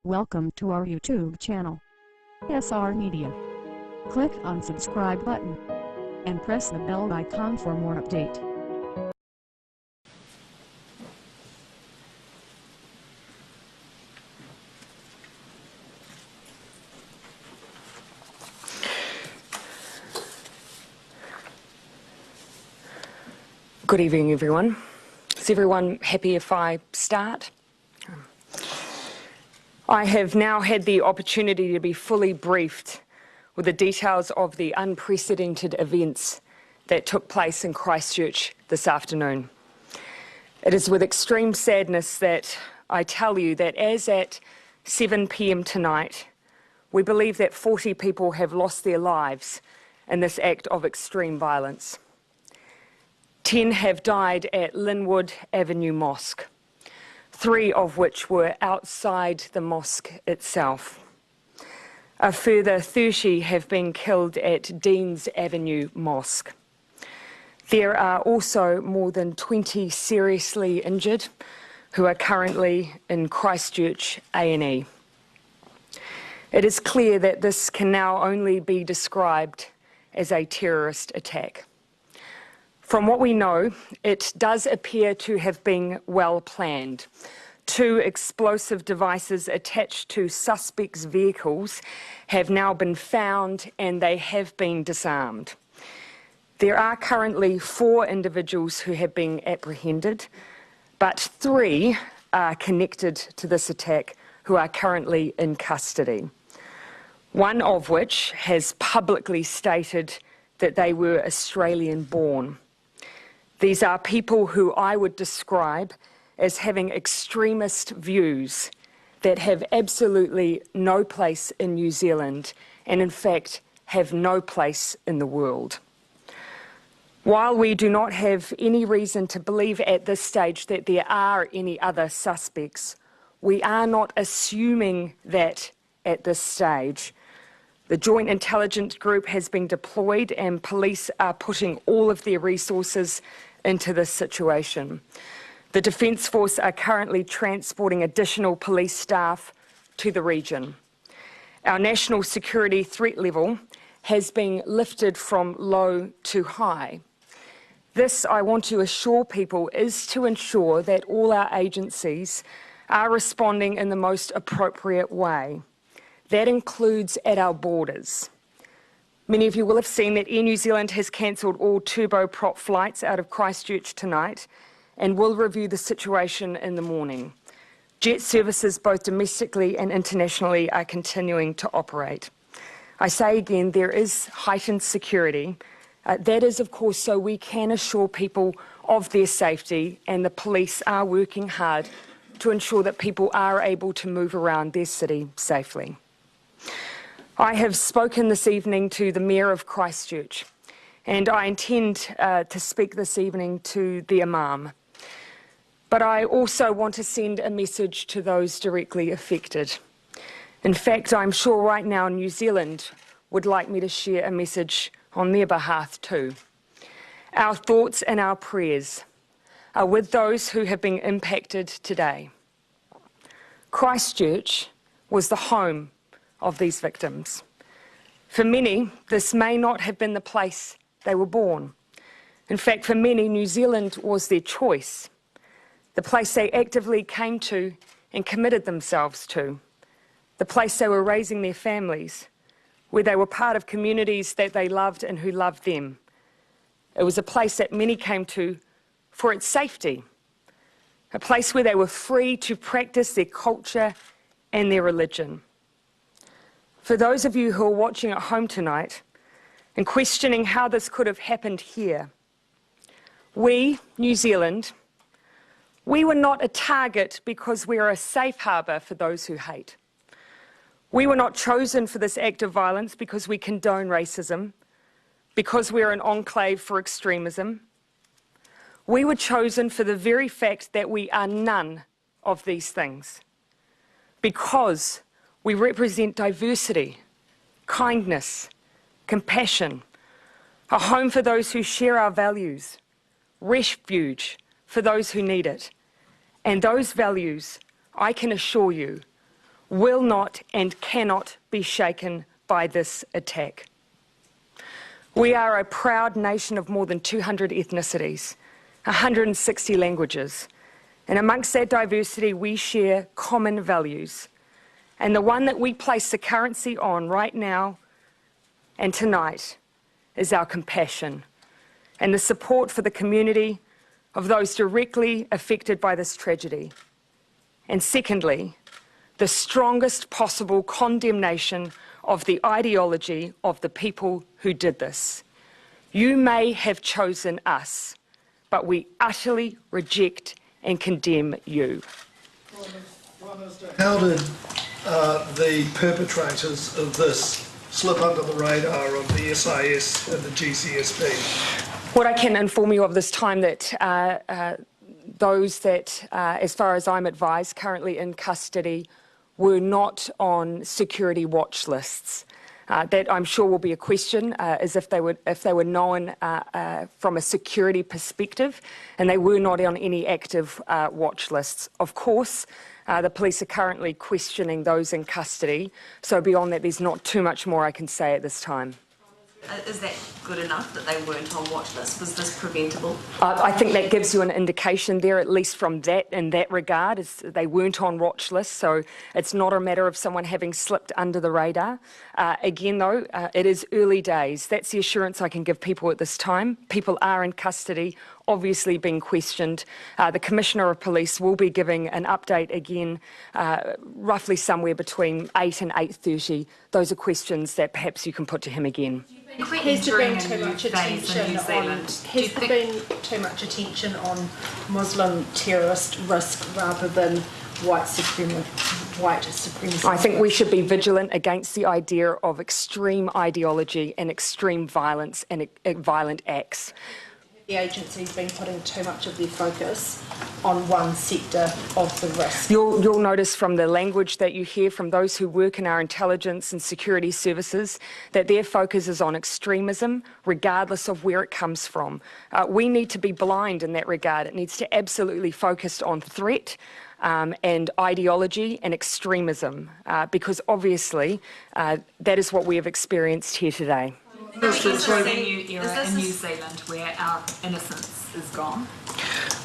Welcome to our YouTube channel, SR Media. Click on subscribe button and press the bell icon for more update. Good evening, everyone. Is everyone happy if I start? I have now had the opportunity to be fully briefed with the details of the unprecedented events that took place in Christchurch this afternoon. It is with extreme sadness that I tell you that as at 7 p.m. tonight, we believe that 40 people have lost their lives in this act of extreme violence. 10 have died at Linwood Avenue Mosque, 3 of which were outside the mosque itself. A further 30 have been killed at Deans Avenue Mosque. There are also more than 20 seriously injured who are currently in Christchurch A&E. It is clear that this can now only be described as a terrorist attack. From what we know, it does appear to have been well planned. 2 explosive devices attached to suspects' vehicles have now been found and they have been disarmed. There are currently 4 individuals who have been apprehended, but 3 are connected to this attack who are currently in custody. One of which has publicly stated that they were Australian born. These are people who I would describe as having extremist views that have absolutely no place in New Zealand and in fact have no place in the world. While we do not have any reason to believe at this stage that there are any other suspects, we are not assuming that at this stage. The Joint Intelligence Group has been deployed and police are putting all of their resources into this situation. The Defence Force are currently transporting additional police staff to the region. Our national security threat level has been lifted from low to high. This, I want to assure people, is to ensure that all our agencies are responding in the most appropriate way. That includes at our borders. Many of you will have seen that Air New Zealand has cancelled all turboprop flights out of Christchurch tonight and will review the situation in the morning. Jet services both domestically and internationally are continuing to operate. I say again, there is heightened security. That is, of course, so we can assure people of their safety, and the police are working hard to ensure that people are able to move around their city safely. I have spoken this evening to the Mayor of Christchurch, and I intend to speak this evening to the Imam. But I also want to send a message to those directly affected. In fact, I'm sure right now New Zealand would like me to share a message on their behalf too. Our thoughts and our prayers are with those who have been impacted today. Christchurch was the home of these victims. For many, this may not have been the place they were born. In fact, for many, New Zealand was their choice, the place they actively came to and committed themselves to, the place they were raising their families, where they were part of communities that they loved and who loved them. It was a place that many came to for its safety, a place where they were free to practice their culture and their religion. For those of you who are watching at home tonight and questioning how this could have happened here, we, New Zealand, we were not a target because we are a safe harbour for those who hate. We were not chosen for this act of violence because we condone racism, because we're an enclave for extremism. We were chosen for the very fact that we are none of these things, because we represent diversity, kindness, compassion, a home for those who share our values, refuge for those who need it. And those values, I can assure you, will not and cannot be shaken by this attack. We are a proud nation of more than 200 ethnicities, 160 languages, and amongst that diversity we share common values. And the one that we place the currency on right now and tonight is our compassion and the support for the community of those directly affected by this tragedy. And secondly, the strongest possible condemnation of the ideology of the people who did this. You may have chosen us, but we utterly reject and condemn you. Prime Minister, how did the perpetrators of this slip under the radar of the SIS and the GCSP? What I can inform you of this time that those that, as far as I'm advised, currently in custody were not on security watch lists. That I'm sure will be a question, as if they were known from a security perspective, and they were not on any active watch lists. Of course, the police are currently questioning those in custody, so beyond that there's not too much more I can say at this time. Is that good enough that they weren't on watch lists? Was this preventable? I think that gives you an indication there, at least from that, in that regard, is they weren't on watch lists, so it's not a matter of someone having slipped under the radar. Again though, it is early days. That's the assurance I can give people at this time. People are in custody, obviously being questioned. The Commissioner of Police will be giving an update again, roughly somewhere between 8 and 8:30. Those are questions that perhaps you can put to him again. Has there been too much attention on Muslim terrorist risk rather than white supremacy? I think we should be vigilant against the idea of extreme ideology and extreme violence and violent acts. The agency's been putting too much of their focus on one sector of the risk. You'll notice from the language that you hear from those who work in our intelligence and security services that their focus is on extremism, regardless of where it comes from. We need to be blind in that regard. It needs to absolutely focus on threat and ideology and extremism, because obviously that is what we have experienced here today. Is this a new era in New Zealand where our innocence is gone?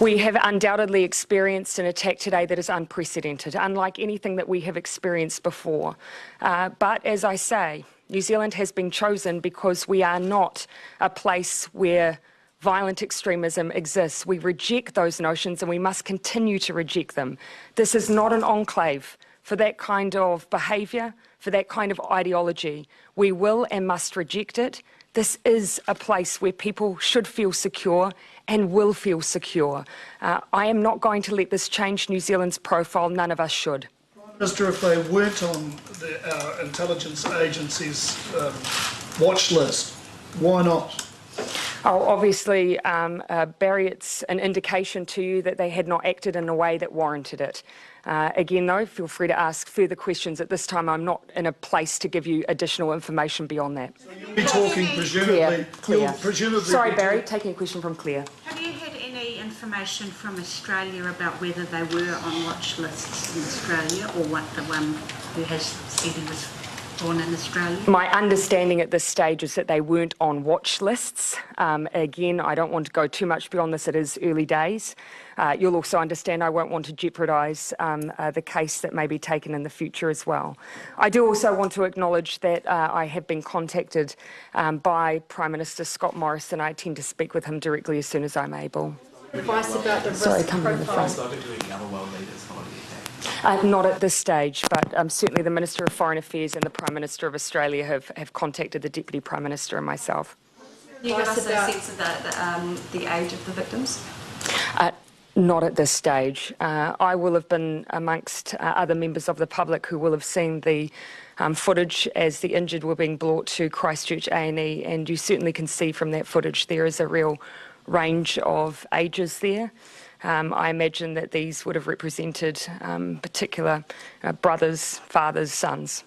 We have undoubtedly experienced an attack today that is unprecedented, unlike anything that we have experienced before. But as I say, New Zealand has been chosen because we are not a place where violent extremism exists. We reject those notions and we must continue to reject them. This is not an enclave for that kind of behaviour, for that kind of ideology. We will and must reject it. This is a place where people should feel secure and will feel secure. I am not going to let this change New Zealand's profile. None of us should. Prime Minister, if they weren't on our intelligence agency's watch list, why not? Oh, obviously, Barry, it's an indication to you that they had not acted in a way that warranted it. Again, though, feel free to ask further questions. At this time, I'm not in a place to give you additional information beyond that. So you'll be talking presumably... Claire. Presumably Sorry, Barry, taking a question from Claire. Have you had any information from Australia about whether they were on watch lists in Australia, or what the one who has said he was born in Australia? My understanding at this stage is that they weren't on watch lists. Again, I don't want to go too much beyond this. It is early days. You'll also understand I won't want to jeopardise the case that may be taken in the future as well. I do also want to acknowledge that I have been contacted by Prime Minister Scott Morrison. I intend to speak with him directly as soon as I'm able. Advice about the risk profile. Not at this stage, but certainly the Minister of Foreign Affairs and the Prime Minister of Australia have contacted the Deputy Prime Minister and myself. Can you give us a sense of the age of the victims? Not at this stage. I will have been amongst other members of the public who will have seen the footage as the injured were being brought to Christchurch A&E, and you certainly can see from that footage there is a real range of ages there. I imagine that these would have represented particular brothers, fathers, sons.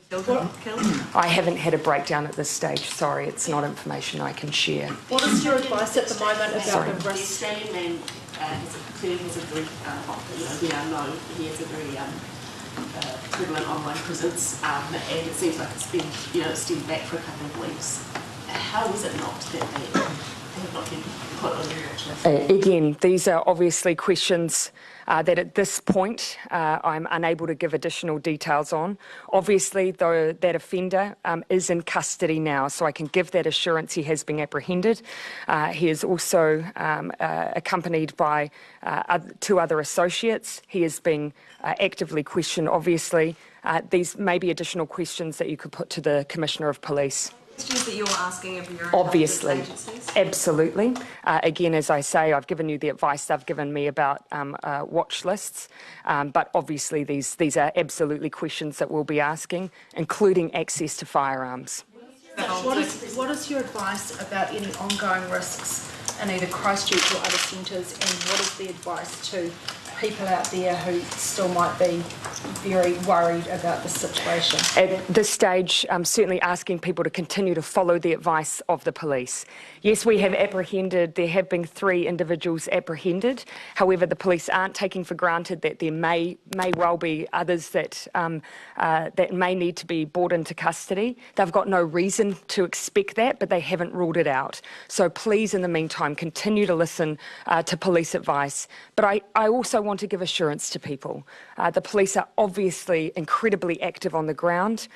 Children killed? I haven't had a breakdown at this stage, sorry, it's not information I can share. What is your advice at the moment about the The risk? Australian man clearly has a very, we now know he has a very prevalent online presence, and it seems like it's been, stemmed back for a couple of weeks. How is it not that they have not been put on the watch list? Again, these are obviously questions that at this point I'm unable to give additional details on. Obviously, though, that offender is in custody now, so I can give that assurance he has been apprehended. He is also accompanied by 2 other associates. He is being actively questioned, obviously. These may be additional questions that you could put to the Commissioner of Police. Questions that you're asking of your Obviously, agencies? absolutely. Again, as I say, I've given you the advice they've given me about watch lists, but obviously these are absolutely questions that we'll be asking, including access to firearms. What is your advice about any ongoing risks in either Christchurch or other centres, and what is the advice to people out there who still might be very worried about the situation? At this stage, I'm certainly asking people to continue to follow the advice of the police. Yes, we have apprehended, there have been 3 individuals apprehended. However, the police aren't taking for granted that there may well be others that may need to be brought into custody. They've got no reason to expect that, but they haven't ruled it out. So please, in the meantime, continue to listen to police advice. But I also want to give assurance to people. The police are obviously incredibly active on the ground.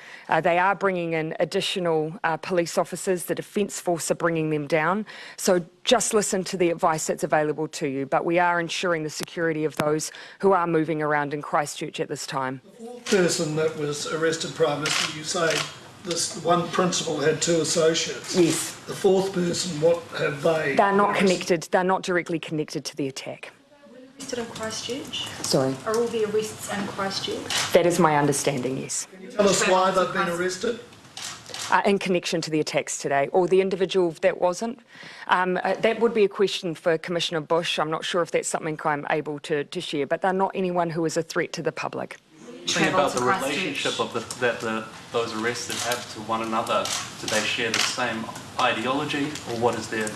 They are bringing in additional police officers. The Defence Force are bringing them down. So just listen to the advice that's available to you. But we are ensuring the security of those who are moving around in Christchurch at this time. The 4th person that was arrested, Prime Minister, you say this one principal had 2 associates. Yes. The 4th person, what have they? They're not connected. They're not directly connected to the attack. Arrested in Christchurch? Sorry. Are all the arrests in Christchwood? That is my understanding, yes. Can you tell us why they've been arrested? In connection to the attacks today, or the individual that wasn't. That would be a question for Commissioner Bush. I'm not sure if that's something I'm able to share, but they're not anyone who is a threat to the public. Think about the relationship of those arrested have to one another. Do they share the same ideology, or what is their...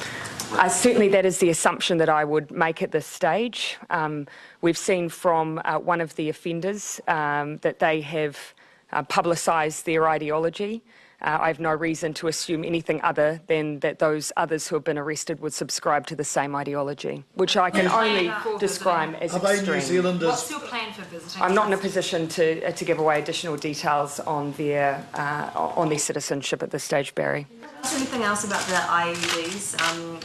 Certainly that is the assumption that I would make at this stage. We've seen from one of the offenders that they have publicised their ideology. I have no reason to assume anything other than that those others who have been arrested would subscribe to the same ideology, which I can only describe as Are they New extreme. Zealanders? What's your plan for visiting? I'm not in a position to give away additional details on their citizenship at this stage, Barry. Is there anything else about the IEDs?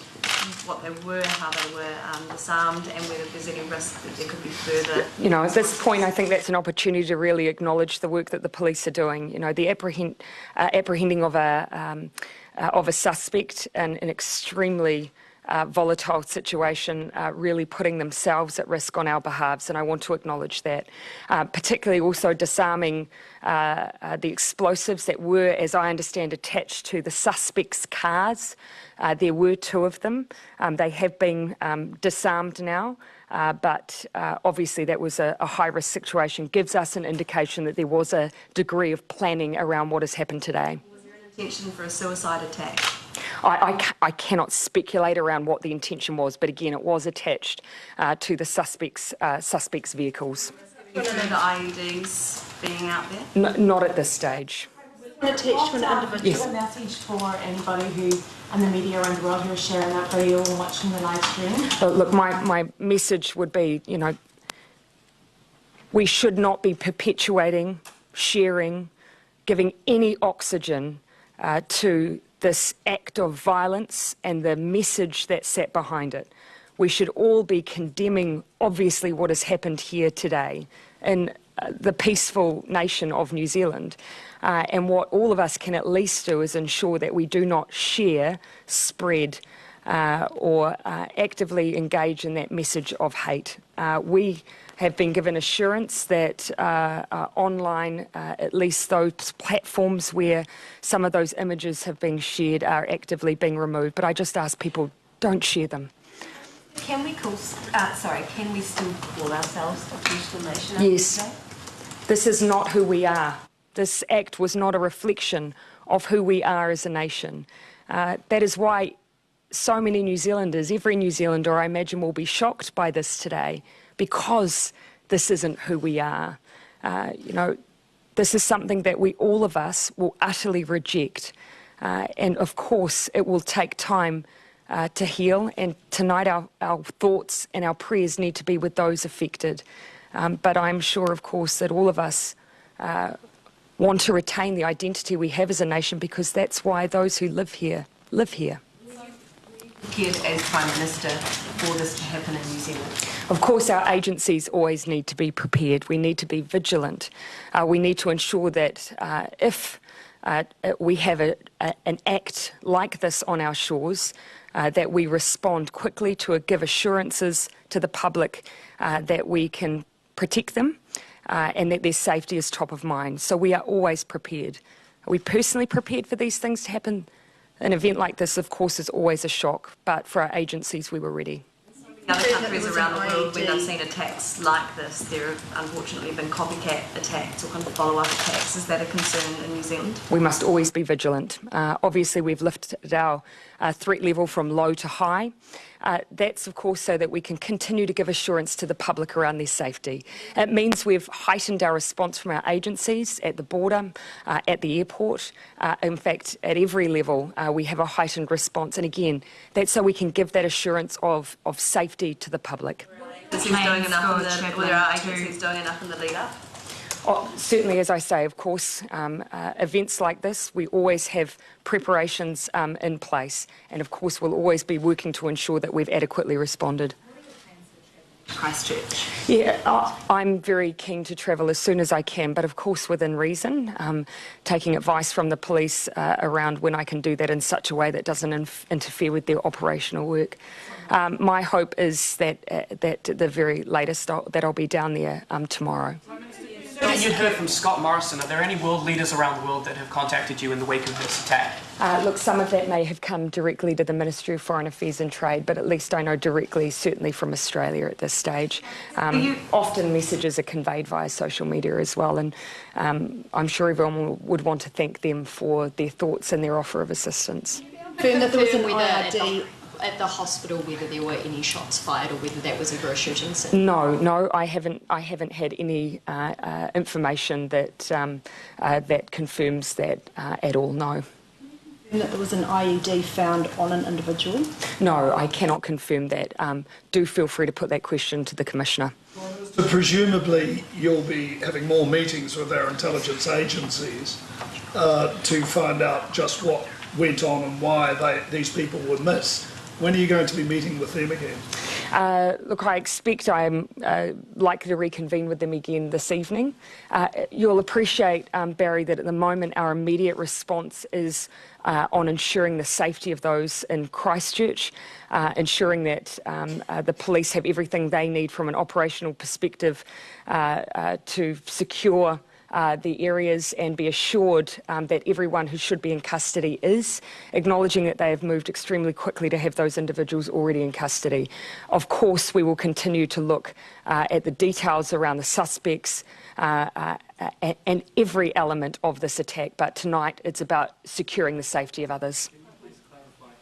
What they were, how they were disarmed, and whether there's any risk that there could be further... At this point, I think that's an opportunity to really acknowledge the work that the police are doing. The apprehending of a suspect in an extremely volatile situation, really putting themselves at risk on our behalves, and I want to acknowledge that. Particularly also disarming the explosives that were, as I understand, attached to the suspects' cars. There were 2 of them. They have been disarmed now, but obviously that was a high-risk situation. Gives us an indication that there was a degree of planning around what has happened today. Was there an intention for a suicide attack? I cannot speculate around what the intention was, but again, it was attached to the suspects' vehicles. Do you know the IEDs being out there? Not at this stage. Attached to an individual? Yes. A message for anybody who, and the media around the world who are sharing that video and watching the live stream? Look, my message would be, we should not be perpetuating, sharing, giving any oxygen to this act of violence and the message that sat behind it. We should all be condemning, obviously, what has happened here today in the peaceful nation of New Zealand. And what all of us can at least do is ensure that we do not share, spread, or actively engage in that message of hate. We have been given assurance that online, at least those platforms where some of those images have been shared are actively being removed. But I just ask people, don't share them. Can we still call ourselves a peaceful nation? Yes. This is not who we are. This act was not a reflection of who we are as a nation. That is why so many New Zealanders, every New Zealander I imagine, will be shocked by this today, because this isn't who we are. This is something that all of us will utterly reject. And of course, it will take time to heal. And tonight our thoughts and our prayers need to be with those affected. But I'm sure, of course, that all of us want to retain the identity we have as a nation, because that's why those who live here live here. Prepared as Prime Minister for this to happen in New Zealand? Of course, our agencies always need to be prepared. We need to be vigilant. We need to ensure that if we have an act like this on our shores, that we respond quickly to give assurances to the public that we can protect them and that their safety is top of mind. So we are always prepared. Are we personally prepared for these things to happen? An event like this, of course, is always a shock, but for our agencies, we were ready. Other countries around the world, when they've seen attacks like this, there have unfortunately been copycat attacks or kind of follow-up attacks. Is that a concern in New Zealand? We must always be vigilant. Obviously, we've lifted our threat level from low to high. That's, of course, so that we can continue to give assurance to the public around their safety. It means we've heightened our response from our agencies at the border, at the airport. In fact, at every level, we have a heightened response. And again, that's so we can give that assurance of safety to the public. Is doing enough were our agencies doing enough in the lead up? Oh, certainly, as I say, of course, events like this, we always have preparations in place, and of course we'll always be working to ensure that we've adequately responded. Christchurch? Yeah, I'm very keen to travel as soon as I can, but of course within reason, taking advice from the police around when I can do that in such a way that doesn't interfere with their operational work. My hope is that at the very latest that I'll be down there tomorrow. You'd heard from Scott Morrison. Are there any world leaders around the world that have contacted you in the wake of this attack? Look, some of that may have come directly to the Ministry of Foreign Affairs and Trade, but at least I know directly, certainly from Australia at this stage. Often messages are conveyed via social media as well, and I'm sure everyone would want to thank them for their thoughts and their offer of assistance. Confirm that there was an IRD at the hospital, whether there were any shots fired or whether that was ever a shooting incident? No, I haven't had any information that that confirms that at all. No. And that there was an IED found on an individual? No, I cannot confirm that. Do feel free to put that question to the Commissioner. So presumably you'll be having more meetings with our intelligence agencies to find out just what went on and why these people were missed. When are you going to be meeting with them again? Look, I expect I'm likely to reconvene with them again this evening. You'll appreciate, Barry, that at the moment our immediate response is on ensuring the safety of those in Christchurch, ensuring that the police have everything they need from an operational perspective to secure the areas and be assured that everyone who should be in custody is, acknowledging that they have moved extremely quickly to have those individuals already in custody. Of course, we will continue to look at the details around the suspects and every element of this attack, but tonight it's about securing the safety of others.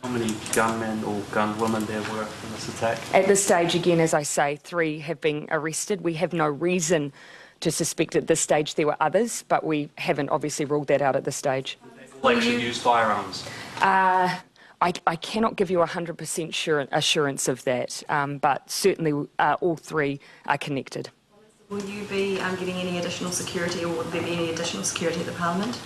How many gunmen or gunwomen there were in this attack? At this stage, again, as I say, 3 have been arrested. We have no reason to suspect at this stage there were others, but we haven't obviously ruled that out at this stage. Actually used firearms? I cannot give you 100% assurance of that, but certainly all 3 are connected. Will you be getting any additional security, or will there be any additional security at the Parliament?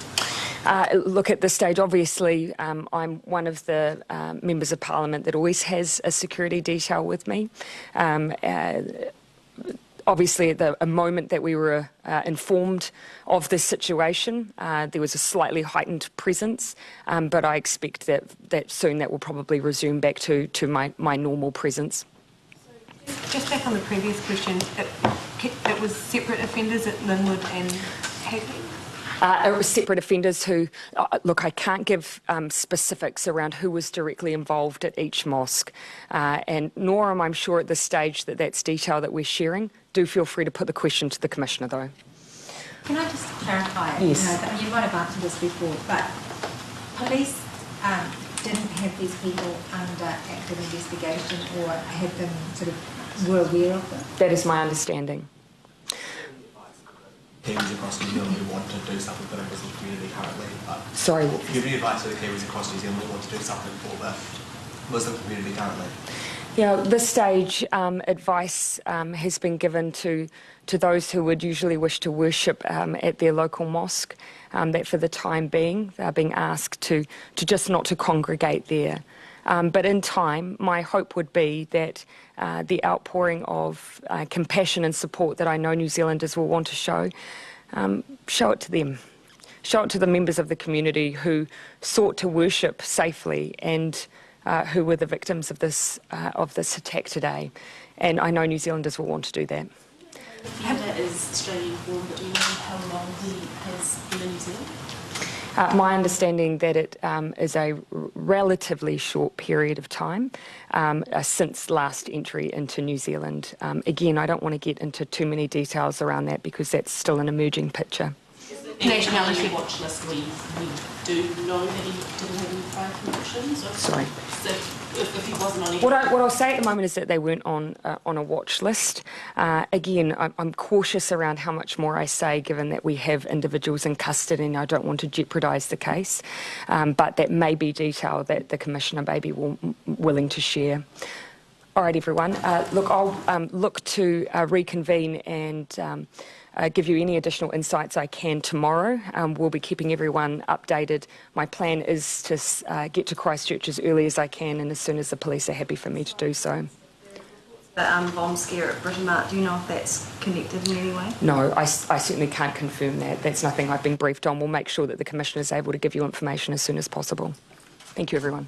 Look, at this stage, obviously, I'm one of the members of Parliament that always has a security detail with me. Obviously, at the moment that we were informed of this situation, there was a slightly heightened presence, but I expect that soon that will probably resume back to my normal presence. Just back on the previous question, it was separate offenders at Linwood and Hagley? It was separate offenders who, look, I can't give specifics around who was directly involved at each mosque, and nor am I sure at this stage that that's detail that we're sharing. Do feel free to put the question to the Commissioner, though. Can I just clarify? Yes. You might have answered this before, but police didn't have these people under active investigation or had them were aware of them? That is my understanding. Kiwis across New Zealand who want to do something for the Muslim community currently. Sorry. Do you have any advice to the Kiwis across New Zealand who want to do something for the Muslim community currently? Yeah, at this stage, advice has been given to those who would usually wish to worship at their local mosque, that for the time being, they're being asked to just not to congregate there. But in time, my hope would be that the outpouring of compassion and support that I know New Zealanders will want to show it to them. Show it to the members of the community who sought to worship safely and who were the victims of this attack today. And I know New Zealanders will want to do that. Fiona is Australian born, but do you know how long he has been in New Zealand? My understanding that it is a relatively short period of time since last entry into New Zealand. Again, I don't want to get into too many details around that because that's still an emerging picture. Nationality watch list, we do know that he didn't have any prior convictions? Sorry. So if he wasn't on any... What I'll say at the moment is that they weren't on a watch list. Again, I'm cautious around how much more I say, given that we have individuals in custody and I don't want to jeopardise the case. But that may be detail that the Commissioner may be willing to share. All right, everyone. Look, I'll look to reconvene and give you any additional insights I can tomorrow. We'll be keeping everyone updated. My plan is to get to Christchurch as early as I can and as soon as the police are happy for me to do so. The bomb scare at Britomart, do you know if that's connected in any way? No, I certainly can't confirm that. That's nothing I've been briefed on. We'll make sure that the Commissioner is able to give you information as soon as possible. Thank you, everyone.